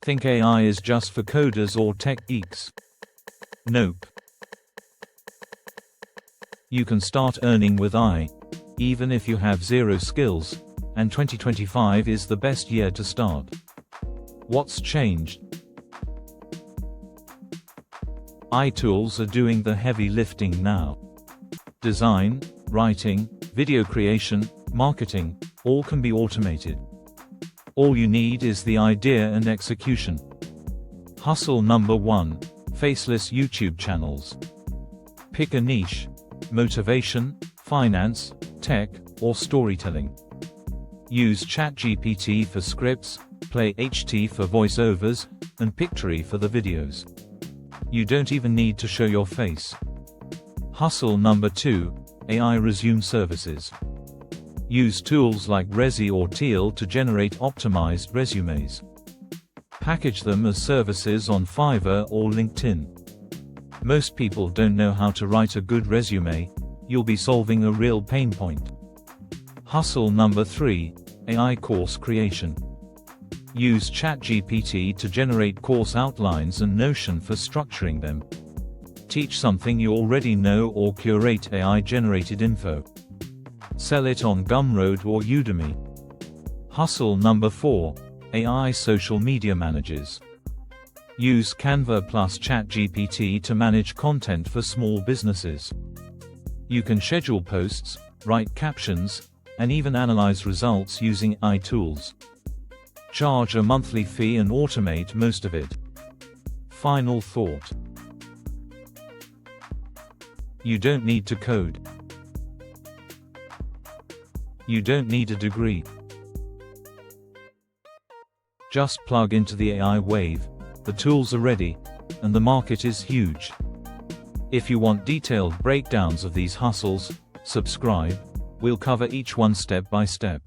Think AI is just for coders or tech geeks? Nope. You can start earning with AI, even if you have zero skills, and 2025 is the best year to start. What's changed? AI tools are doing the heavy lifting now. Design, writing, video creation, marketing, all can be automated. All you need is the idea and execution. Hustle number 1: faceless YouTube channels. Pick a niche: motivation, finance, tech, or storytelling. Use ChatGPT for scripts, Play HT for voiceovers, and Pictory for the videos. You don't even need to show your face. Hustle number 2: AI resume services. Use tools like Rezi or Teal to generate optimized resumes. Package them as services on Fiverr or LinkedIn. Most people don't know how to write a good resume. You'll be solving a real pain point. Hustle number 3: AI course creation. Use ChatGPT to generate course outlines and Notion for structuring them. Teach something you already know or curate AI-generated info. Sell it on Gumroad or Udemy. Hustle number 4: AI social media managers. Use Canva plus ChatGPT to manage content for small businesses. You can schedule posts, write captions, and even analyze results using AI tools. Charge a monthly fee and automate most of it. Final thought: you don't need to code. You don't need a degree. Just plug into the AI wave. The tools are ready, and the market is huge. If you want detailed breakdowns of these hustles, subscribe. We'll cover each one step by step.